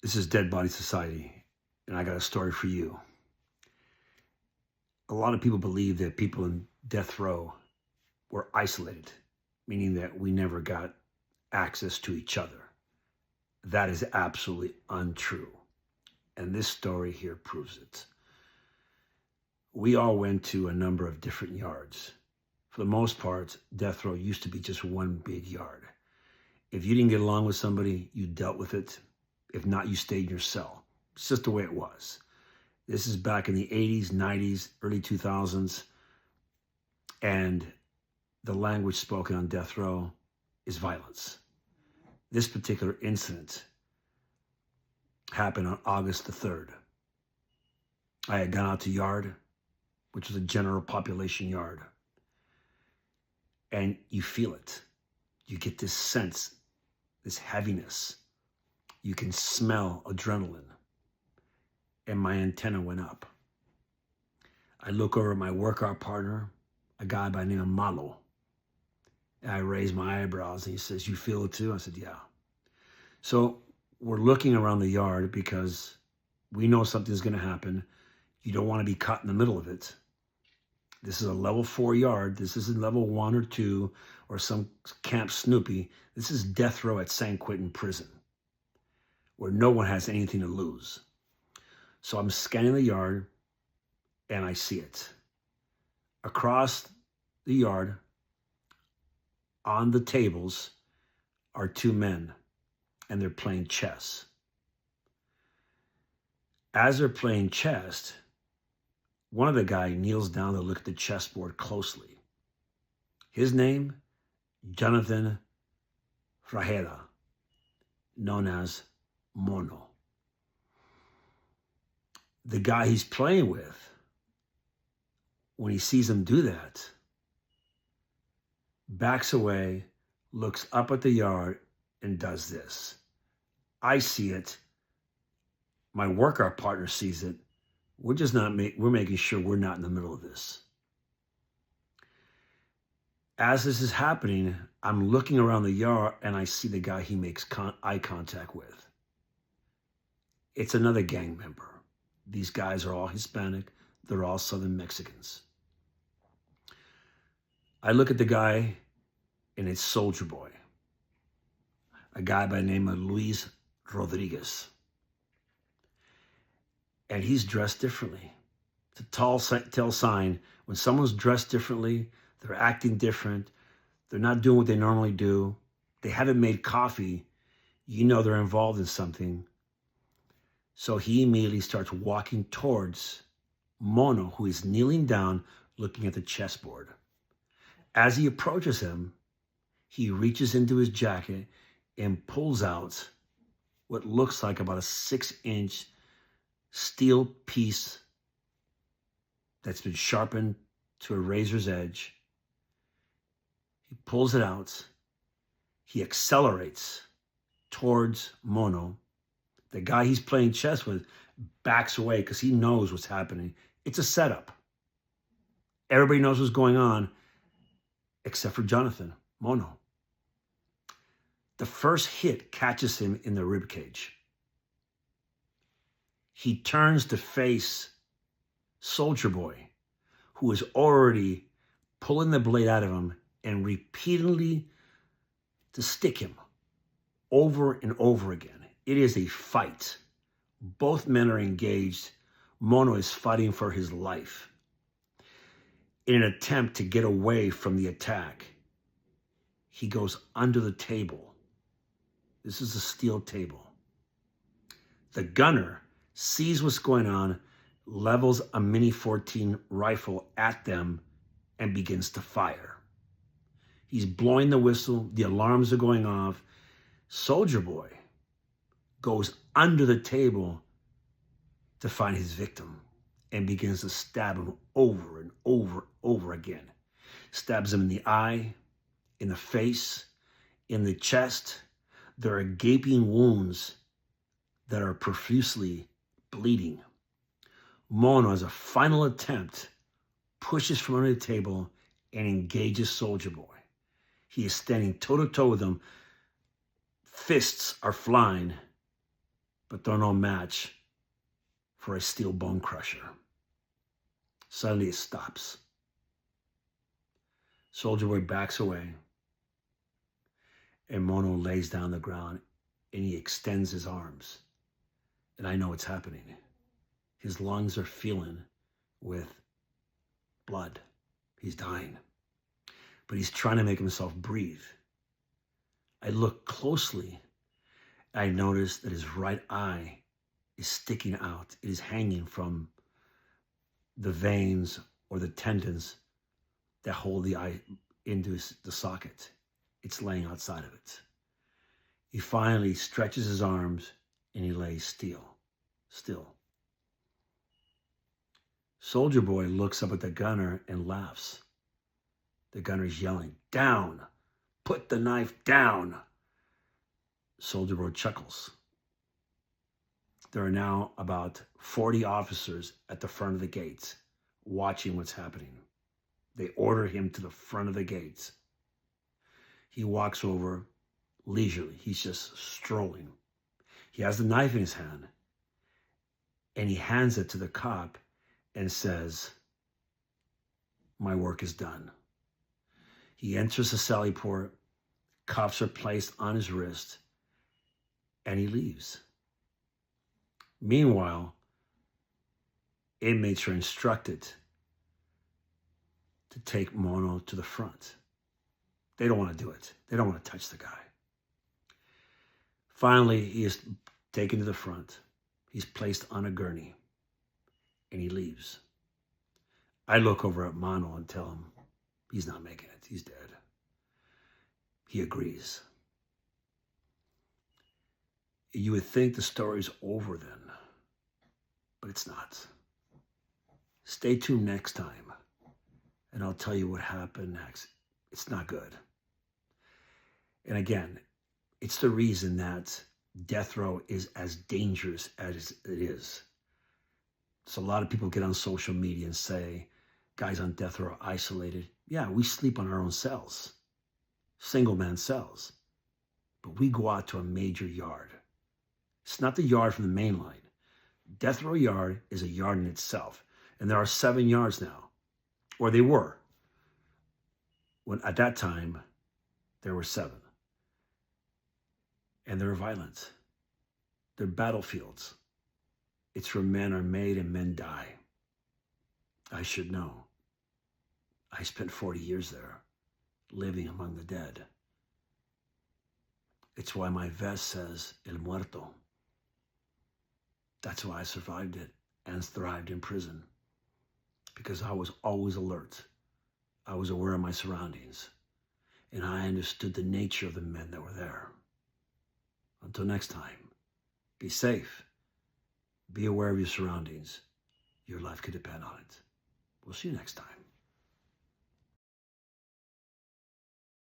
This is Dead Body Society, and I got a story for you. A lot of people believe that people in death row were isolated, meaning that we never got access to each other. That is absolutely untrue. And this story here proves it. We all went to a number of different yards. For the most part, death row used to be just one big yard. If you didn't get along with somebody, you dealt with it. If not, you stayed in your cell. It's just the way it was. This is back in the 80s, 90s, early 2000s. And the language spoken on death row is violence. This particular incident happened on August the 3rd. I had gone out to yard, which was a general population yard. And you feel it. You get this sense, this heaviness. You can smell adrenaline. And my antenna went up. I look over at my workout partner, a guy by the name of Malo. And I raise my eyebrows and he says, "You feel it too?" I said, "Yeah." So we're looking around the yard because we know something's going to happen. You don't want to be caught in the middle of it. This is a level 4 yard. This isn't level 1 or 2 or some Camp Snoopy. This is death row at San Quentin Prison, where no one has anything to lose. So I'm scanning the yard and I see it. Across the yard on the tables are two men and they're playing chess. As they're playing chess, one of the guys kneels down to look at the chessboard closely. His name, Jonathan Frajeda, known as Mono. The guy he's playing with, when he sees him do that, backs away, looks up at the yard, and does this. I see it. My workout partner sees it. We're just not we're making sure we're not in the middle of this. As this is happening, I'm looking around the yard and I see the guy he makes eye contact with. It's another gang member. These guys are all Hispanic. They're all Southern Mexicans. I look at the guy and it's Soldier Boy, a guy by the name of Luis Rodriguez. And he's dressed differently. It's a tell sign. When someone's dressed differently, they're acting different, they're not doing what they normally do, they haven't made coffee, you know they're involved in something. So he immediately starts walking towards Mono, who is kneeling down looking at the chessboard. As he approaches him, he reaches into his jacket and pulls out what looks like about a 6-inch steel piece that's been sharpened to a razor's edge. He pulls it out. He accelerates towards Mono. The guy he's playing chess with backs away because he knows what's happening. It's a setup. Everybody knows what's going on except for Jonathan, Mono. The first hit catches him in the ribcage. He turns to face Soldier Boy, who is already pulling the blade out of him and repeatedly to stick him over and over again. It is a fight. Both men are engaged. Mono is fighting for his life. In an attempt to get away from the attack, he goes under the table. This is a steel table. The gunner sees what's going on, levels a Mini 14 rifle at them, and begins to fire. He's blowing the whistle. The alarms are going off. Soldier Boy goes under the table to find his victim and begins to stab him over and over again. Stabs him in the eye, in the face, in the chest. There are gaping wounds that are profusely bleeding. Mono, as a final attempt, pushes from under the table and engages Soldier Boy. He is standing toe-to-toe with him. Fists are flying. but they're no match for a steel bone crusher. Suddenly it stops. Soldier Boy backs away, and Mono lays down on the ground, and he extends his arms. And I know what's happening. His lungs are filling with blood. He's dying. But he's trying to make himself breathe. I look closely. I notice that his right eye is sticking out. It is hanging from the veins or the tendons that hold the eye into the socket. It's laying outside of it. He finally stretches his arms and he lays still. Soldier Boy looks up at the gunner and laughs. The gunner's yelling, "Down! Put the knife down!" Soldier Boy chuckles. There are now about 40 officers at the front of the gates watching what's happening. They order him to the front of the gates. He walks over leisurely. He's just strolling. He has the knife in his hand, and he hands it to the cop and says, "My work is done." He enters the sally port. Cuffs are placed on his wrist, and he leaves. Meanwhile, inmates are instructed to take Mono to the front. They don't want to do it. They don't want to touch the guy. Finally, he is taken to the front. He's placed on a gurney, and he leaves. I look over at Mono and tell him he's not making it. He's dead. He agrees. You would think the story's over then, but it's not. Stay tuned next time, and I'll tell you what happened next. It's not good. And again, it's the reason that death row is as dangerous as it is. So a lot of people get on social media and say, guys on death row are isolated. Yeah, we sleep on our own cells, single man cells, but we go out to a major yard. It's not the yard from the main line. Death row yard is a yard in itself. And there are 7 yards now, or they were. When at that time, there were 7. And they're violent. They're battlefields. It's where men are made and men die. I should know. I spent 40 years there, living among the dead. It's why my vest says El Muerto. That's why I survived it and thrived in prison. Because I was always alert. I was aware of my surroundings. And I understood the nature of the men that were there. Until next time, be safe. Be aware of your surroundings. Your life could depend on it. We'll see you next time.